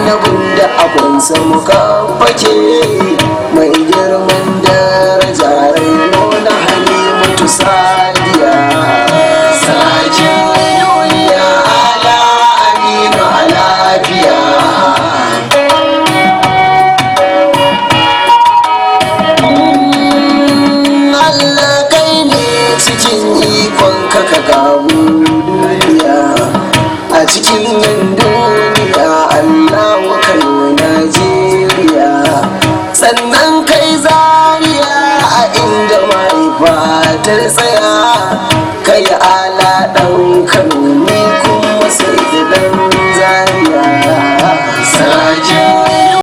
annabin da akunsa muka fake mai girman daraja raino na Halimatu Sadiya sakin duniya ala aminu a lafiya. Allah kai ne cikin ikon ka gamu duniya a cikin nan duniya Allah wa Kano Najeriya sannan kai Zaria a inda mahaifa ta tsaya